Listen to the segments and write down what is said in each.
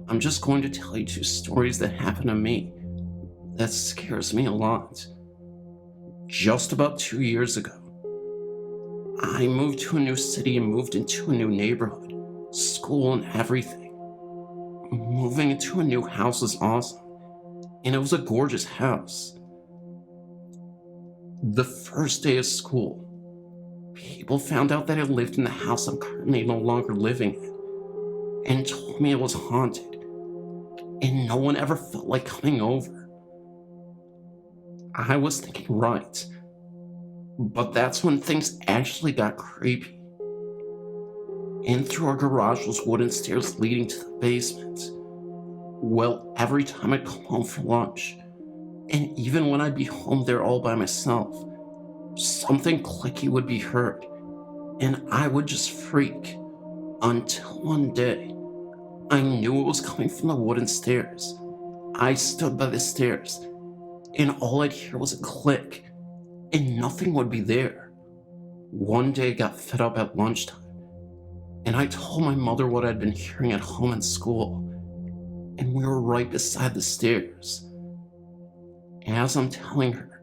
I'm just going to tell you two stories that happened to me. That scares me a lot. Just about 2 years ago, I moved to a new city and moved into a new neighborhood, school and everything. Moving into a new house was awesome, and it was a gorgeous house. The first day of school, people found out that I lived in the house I'm currently no longer living in, and told me it was haunted, and no one ever felt like coming over. I was thinking, right, but that's when things actually got creepy. In through our garage was wooden stairs leading to the basement. Well, every time I'd come home for lunch, and even when I'd be home there all by myself, something clicky would be heard, and I would just freak, until one day, I knew it was coming from the wooden stairs. I stood by the stairs, and all I'd hear was a click, and nothing would be there. One day I got fed up at lunchtime, and I told my mother what I'd been hearing at home and school, and we were right beside the stairs. As I'm telling her,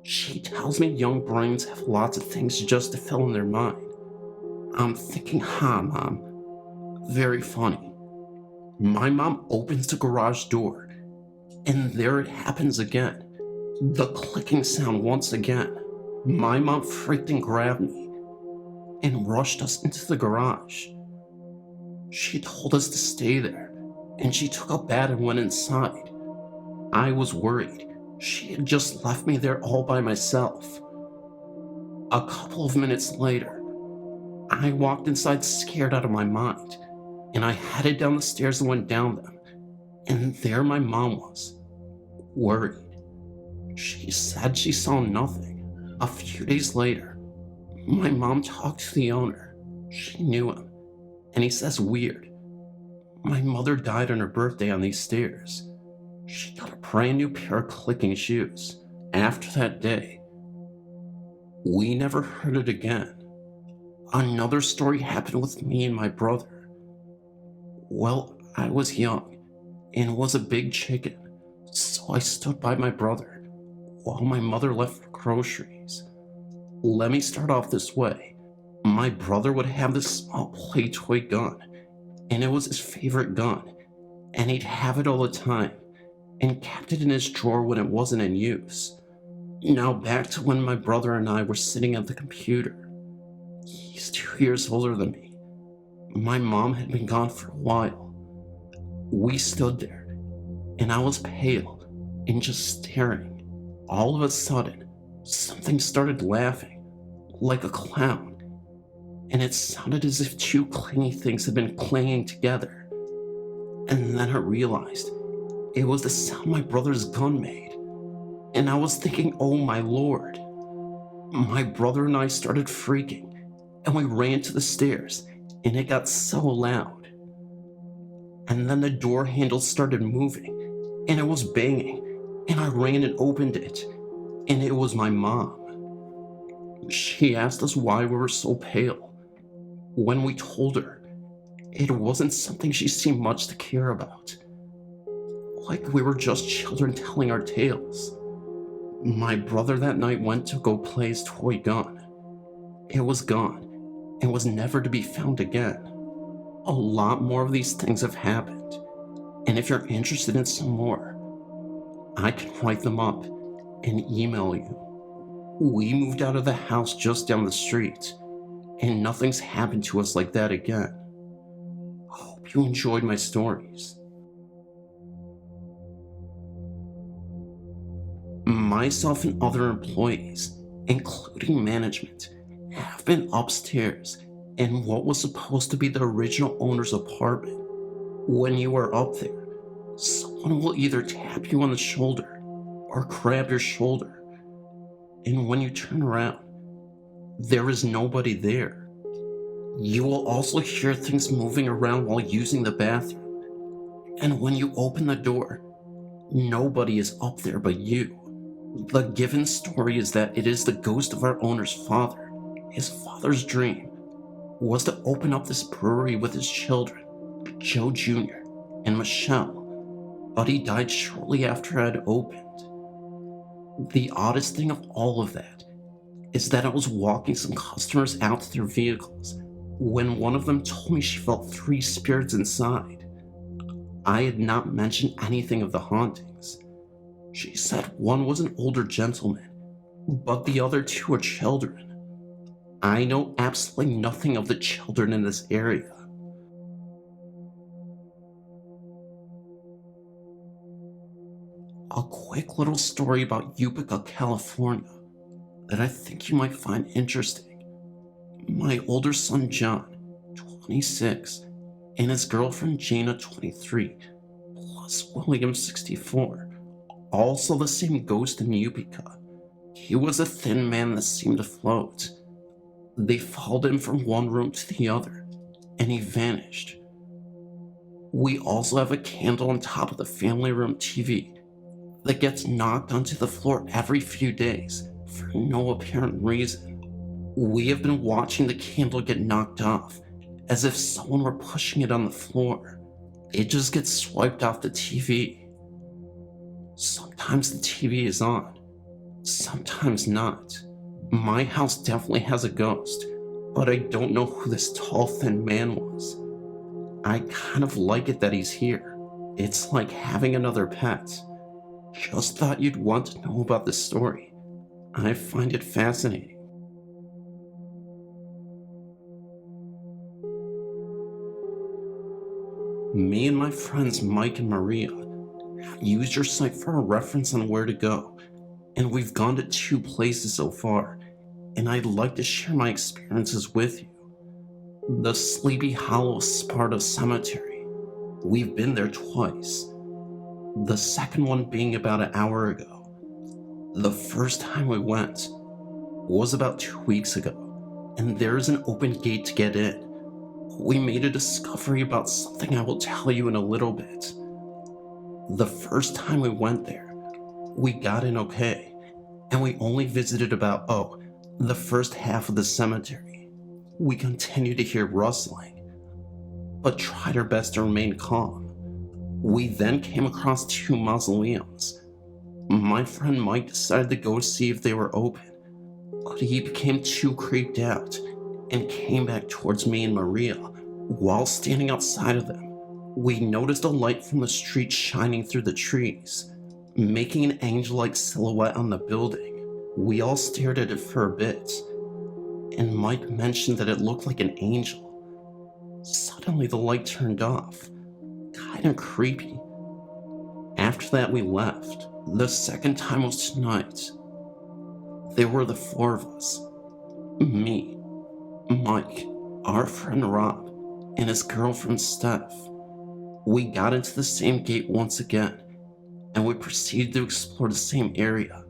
she tells me young brains have lots of things just to fill in their mind. I'm thinking, Mom, very funny. My mom opens the garage door, and there it happens again. The clicking sound once again. My mom freaked and grabbed me and rushed us into the garage. She told us to stay there, and she took a bat and went inside. I was worried. She had just left me there all by myself. A couple of minutes later, I walked inside scared out of my mind, and I headed down the stairs and went down them, and there my mom was, worried. She said she saw nothing. A few days later, my mom talked to the owner. She knew him, and he says, weird. My mother died on her birthday on these stairs. She got a brand new pair of clicking shoes. After that day, we never heard it again. Another story happened with me and my brother. Well, I was young and was a big chicken, so I stood by my brother while my mother left for groceries. Let me start off this way. My brother would have this small play toy gun, and it was his favorite gun, and he'd have it all the time, and kept it in his drawer when it wasn't in use. Now back to when my brother and I were sitting at the computer. He's 2 years older than me. My mom had been gone for a while. We stood there, and I was pale and just staring. All of a sudden, something started laughing, like a clown, and it sounded as if two clingy things had been clanging together. And then I realized it was the sound my brother's gun made, and I was thinking, oh my lord. My brother and I started freaking, and we ran to the stairs, and it got so loud. And then the door handle started moving, and it was banging, and I ran and opened it, and it was my mom. She asked us why we were so pale. When we told her, it wasn't something she seemed much to care about. Like we were just children telling our tales. My brother that night went to go play his toy gun. It was gone and was never to be found again. A lot more of these things have happened, and if you're interested in some more, I can write them up and email you. We moved out of the house just down the street, and nothing's happened to us like that again. Hope you enjoyed my stories. Myself and other employees, including management, have been upstairs in what was supposed to be the original owner's apartment. When you are up there, someone will either tap you on the shoulder or grab your shoulder, and when you turn around, there is nobody there. You will also hear things moving around while using the bathroom, and when you open the door, nobody is up there but you. The given story is that it is the ghost of our owner's father, His father's dream was to open up this brewery with his children, Joe Jr. and Michelle, but he died shortly after it had opened. The oddest thing of all of that is that I was walking some customers out to their vehicles when one of them told me she felt 3 spirits inside. I had not mentioned anything of the hauntings. She said one was an older gentleman, but the other 2 are children. I know absolutely nothing of the children in this area. A quick little story about Utica, California, that I think you might find interesting. My older son John, 26, and his girlfriend Jana, 23, plus William, 64, also the same ghost in Utica. He was a thin man that seemed to float. They followed him from one room to the other, and he vanished. We also have a candle on top of the family room TV that gets knocked onto the floor every few days for no apparent reason. We have been watching the candle get knocked off as if someone were pushing it on the floor. It just gets swiped off the TV. Sometimes the TV is on, sometimes not. My house definitely has a ghost, but I don't know who this tall, thin man was. I kind of like it that he's here. It's like having another pet. Just thought you'd want to know about this story. I find it fascinating. Me and my friends Mike and Maria have used your site for a reference on where to go, and we've gone to 2 places so far, and I'd like to share my experiences with you. The Sleepy Hollow Sparta Cemetery. We've been there twice. The second one being about an hour ago. The first time we went was about 2 weeks ago, and there is an open gate to get in. We made a discovery about something I will tell you in a little bit. The first time we went there, we got in okay, and we only visited about, the first half of the cemetery. We continued to hear rustling, but tried our best to remain calm. We then came across 2 mausoleums. My friend Mike decided to go see if they were open, but he became too creeped out and came back towards me and Maria. While standing outside of them, we noticed a light from the street shining through the trees, making an angel-like silhouette on the building. We all stared at it for a bit, and Mike mentioned that it looked like an angel. Suddenly the light turned off, kinda creepy. After that we left. The second time was tonight. There were the 4 of us. Me, Mike, our friend Rob, and his girlfriend Steph. We got into the same gate once again, and we proceeded to explore the same area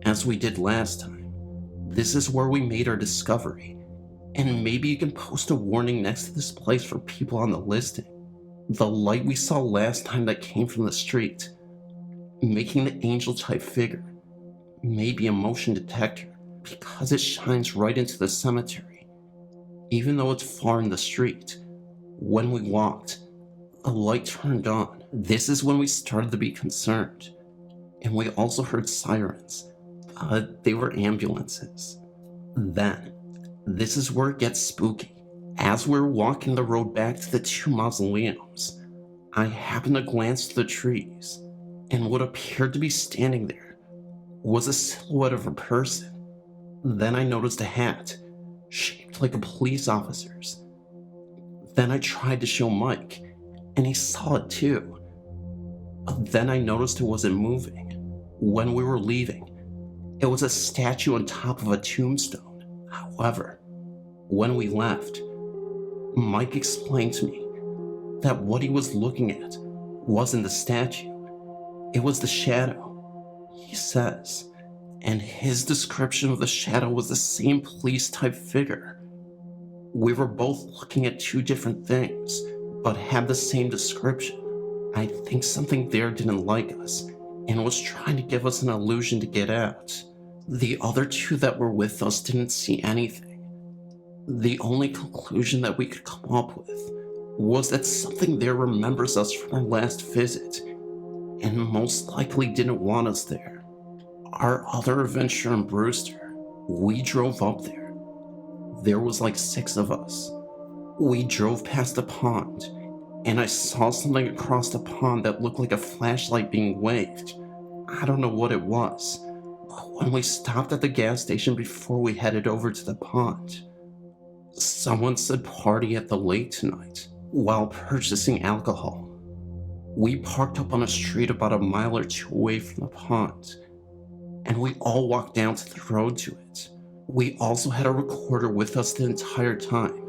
as we did last time. This is where we made our discovery, and maybe you can post a warning next to this place for people on the listing. The light we saw last time that came from the street, making the angel-type figure, maybe a motion detector, because it shines right into the cemetery, even though it's far in the street. When we walked, the light turned on. This is when we started to be concerned, and we also heard sirens, but they were ambulances. Then, this is where it gets spooky. As we were walking the road back to the 2 mausoleums, I happened to glance to the trees, and what appeared to be standing there was a silhouette of a person. Then I noticed a hat, shaped like a police officer's. Then I tried to show Mike, and he saw it too. But then I noticed it wasn't moving. When we were leaving, it was a statue on top of a tombstone. However, when we left, Mike explained to me that what he was looking at wasn't the statue, it was the shadow, he says, and his description of the shadow was the same police-type figure. We were both looking at 2 different things, but had the same description. I think something there didn't like us, and was trying to give us an illusion to get out. The other 2 that were with us didn't see anything, The only conclusion that we could come up with was that something there remembers us from our last visit and most likely didn't want us there. Our other adventurer in Brewster, we drove up there. There was like 6 of us. We drove past a pond, and I saw something across the pond that looked like a flashlight being waved. I don't know what it was, but when we stopped at the gas station before we headed over to the pond, someone said party at the lake tonight while purchasing alcohol. We parked up on a street about a mile or 2 away from the pond, and we all walked down to the road to it. We also had a recorder with us the entire time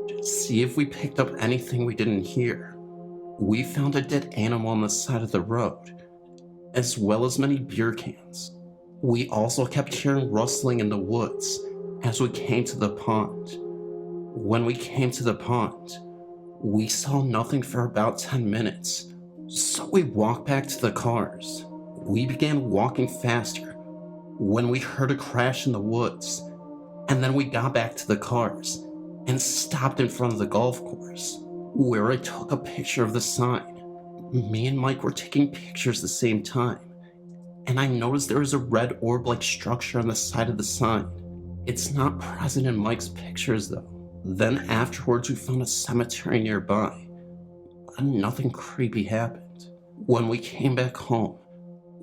to see if we picked up anything we didn't hear. We found a dead animal on the side of the road, as well as many beer cans. We also kept hearing rustling in the woods as we came to the pond. When we came to the pond, we saw nothing for about 10 minutes, so we walked back to the cars. We began walking faster when we heard a crash in the woods, and then we got back to the cars and stopped in front of the golf course, where I took a picture of the sign. Me and Mike were taking pictures the same time, and I noticed there was a red orb-like structure on the side of the sign. It's not present in Mike's pictures though. Then afterwards we found a cemetery nearby, but nothing creepy happened. When we came back home,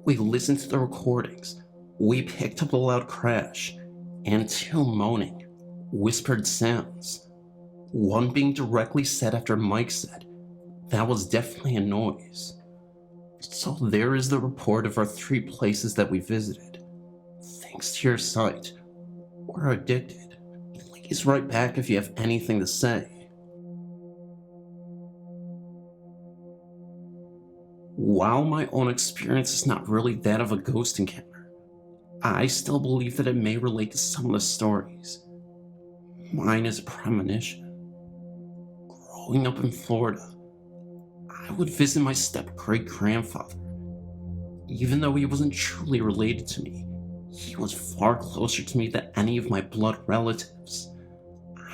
we listened to the recordings. We picked up a loud crash and 2 moaning, whispered sounds. One being directly said after Mike said, "That was definitely a noise." So there is the report of our 3 places that we visited. Thanks to your site, we're addicted. Please write back if you have anything to say. While my own experience is not really that of a ghost encounter, I still believe that it may relate to some of the stories. Mine is a premonition. Growing up in Florida, I would visit my step-great-grandfather. Even though he wasn't truly related to me, he was far closer to me than any of my blood relatives.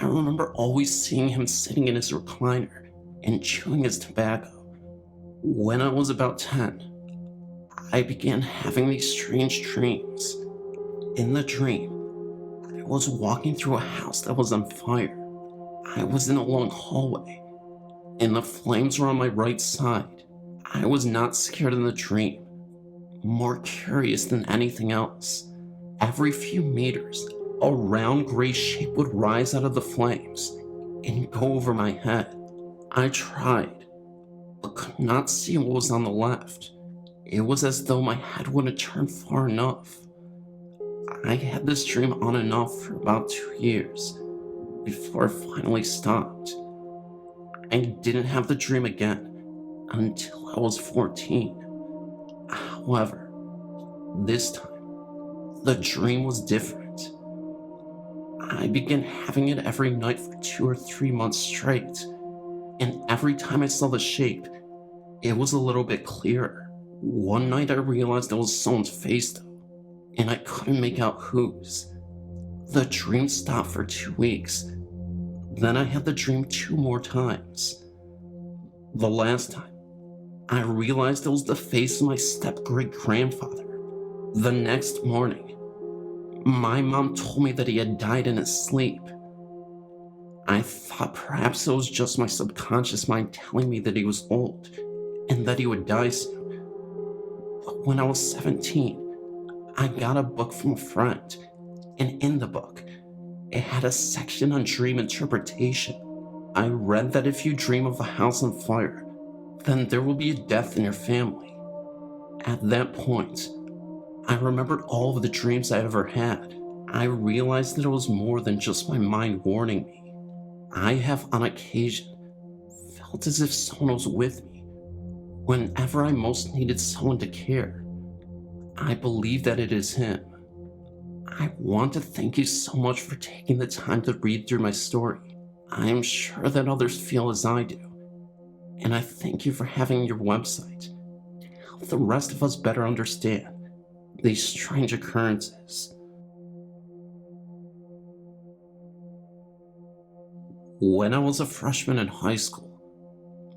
I remember always seeing him sitting in his recliner and chewing his tobacco. When I was about 10, I began having these strange dreams. In the dream, I was walking through a house that was on fire. I was in a long hallway, and the flames were on my right side. I was not scared in the dream, more curious than anything else. Every few meters, a round gray shape would rise out of the flames and go over my head. I tried, but could not see what was on the left. It was as though my head wouldn't turn far enough. I had this dream on and off for about 2 years, before it finally stopped. I didn't have the dream again until I was 14. However, this time, the dream was different. I began having it every night for 2 or 3 months straight, and every time I saw the shape, it was a little bit clearer. One night I realized it was someone's face though, and I couldn't make out whose. The dream stopped for 2 weeks. Then I had the dream 2 more times. The last time, I realized it was the face of my step-great-grandfather. The next morning, my mom told me that he had died in his sleep. I thought perhaps it was just my subconscious mind telling me that he was old and that he would die soon. But when I was 17, I got a book from a friend, and in the book, it had a section on dream interpretation. I read that if you dream of a house on fire, then there will be a death in your family. At that point, I remembered all of the dreams I ever had. I realized that it was more than just my mind warning me. I have on occasion felt as if someone was with me whenever I most needed someone to care. I believe that it is him. I want to thank you so much for taking the time to read through my story. I am sure that others feel as I do, and I thank you for having your website to help the rest of us better understand these strange occurrences. When I was a freshman in high school,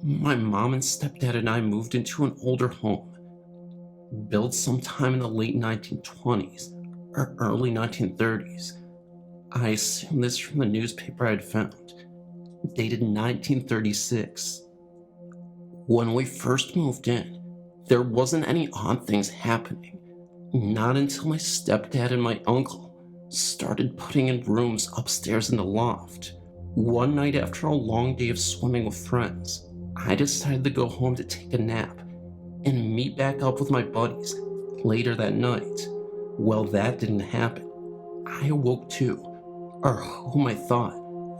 my mom and stepdad and I moved into an older home, built sometime in the late 1920s or early 1930s. I assume this from the newspaper I'd found, dated 1936. When we first moved in, there wasn't any odd things happening. Not until my stepdad and my uncle started putting in rooms upstairs in the loft. One night after a long day of swimming with friends, I decided to go home to take a nap and meet back up with my buddies later that night. Well, that didn't happen. I awoke too, or whom I thought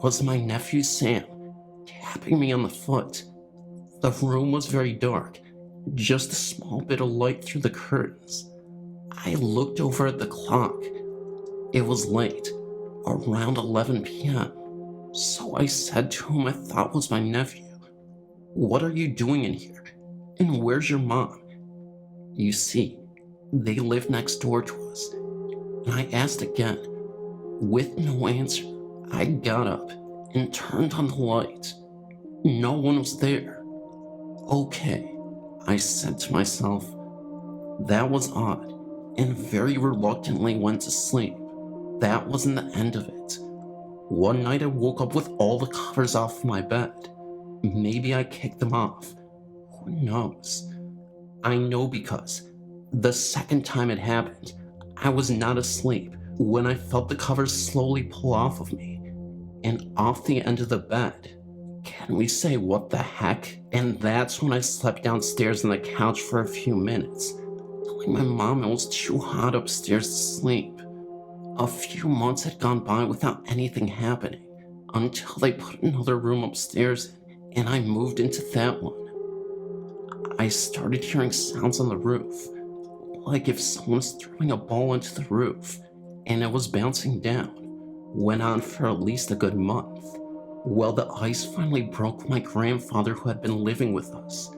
was my nephew Sam, tapping me on the foot. The room was very dark, just a small bit of light through the curtains. I looked over at the clock. It was late, around 11 p.m. So I said to whom I thought was my nephew, "What are you doing in here? And where's your mom?" You see, they lived next door to us. And I asked again. With no answer, I got up and turned on the light. No one was there. Okay, I said to myself. That was odd, and very reluctantly went to sleep. That wasn't the end of it. One night I woke up with all the covers off my bed. Maybe I kicked them off. Who knows? I know because the second time it happened, I was not asleep when I felt the covers slowly pull off of me and off the end of the bed. Can we say what the heck? And that's when I slept downstairs on the couch for a few minutes, telling my mom it was too hot upstairs to sleep. A few months had gone by without anything happening until they put another room upstairs in, and I moved into that one. I started hearing sounds on the roof, like if someone was throwing a ball into the roof, and it was bouncing down. Went on for at least a good month. Well, the ice finally broke when my grandfather, who had been living with us,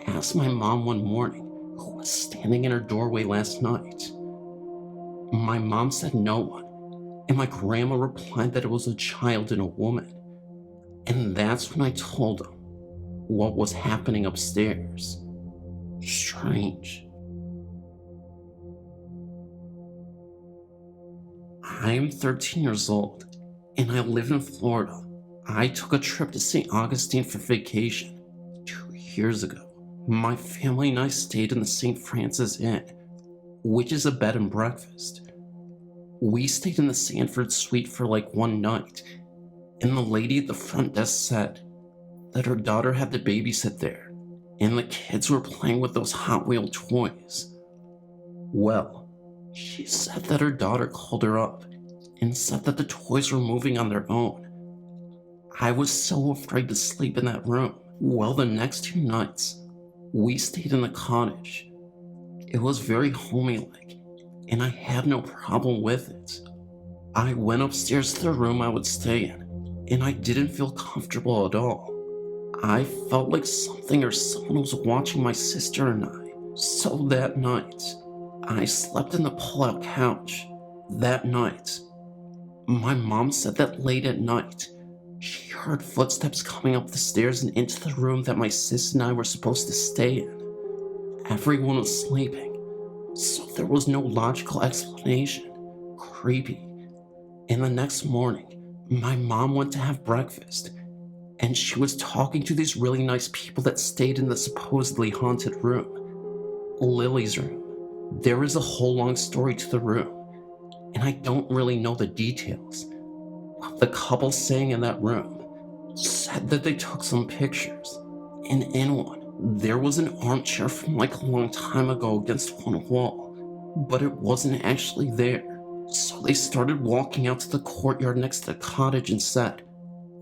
asked my mom one morning who was standing in her doorway last night. My mom said no one, and my grandma replied that it was a child and a woman. And that's when I told them what was happening upstairs. Strange. I'm 13 years old, and I live in Florida. I took a trip to St. Augustine for vacation 2 years ago. My family and I stayed in the St. Francis Inn, which is a bed and breakfast. We stayed in the Sanford suite for like one night, and the lady at the front desk said that her daughter had to babysit there, and the kids were playing with those Hot Wheel toys. Well, she said that her daughter called her up and said that the toys were moving on their own. I was so afraid to sleep in that room. Well, the next 2 nights, we stayed in the cottage. It was very homey-like, and I had no problem with it. I went upstairs to the room I would stay in, and I didn't feel comfortable at all. I felt like something or someone was watching my sister and I. So that night, I slept in the pull-out couch. That night, my mom said that late at night, she heard footsteps coming up the stairs and into the room that my sis and I were supposed to stay in. Everyone was sleeping, so there was no logical explanation. Creepy. And the next morning, my mom went to have breakfast, and she was talking to these really nice people that stayed in the supposedly haunted room. Lily's room. There is a whole long story to the room, and I don't really know the details. The couple staying in that room said that they took some pictures, and in one, there was an armchair from like a long time ago against one wall, but it wasn't actually there. So they started walking out to the courtyard next to the cottage and said,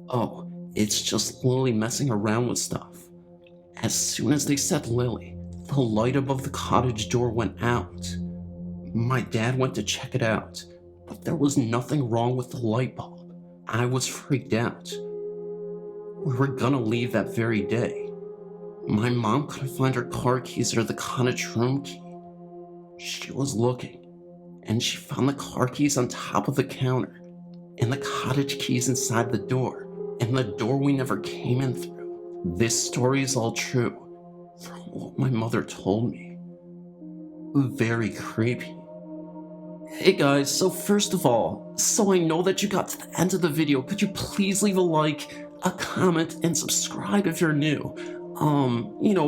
"Oh, it's just Lily messing around with stuff." As soon as they said Lily, the light above the cottage door went out. My dad went to check it out, but there was nothing wrong with the light bulb. I was freaked out. We were gonna leave that very day. My mom couldn't find her car keys or the cottage room key. She was looking, and she found the car keys on top of the counter and the cottage keys inside the door. and the door we never came in through. This story is all true, from what my mother told me. Very creepy. Hey guys, so first of all, so I know that you got to the end of the video, could you please leave a like, a comment, and subscribe if you're new?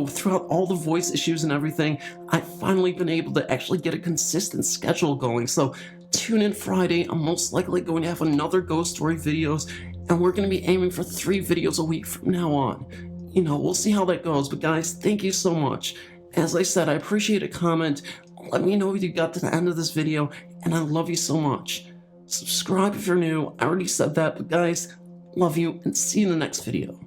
Throughout all the voice issues and everything, I've finally been able to actually get a consistent schedule going, so tune in Friday. I'm most likely going to have another ghost story videos, and we're going to be aiming for 3 videos a week from now on. We'll see how that goes, but guys, thank you so much. As I said, I appreciate a comment. Let me know if you got to the end of this video, and I love you so much. Subscribe if you're new. I already said that, but guys, love you, and see you in the next video.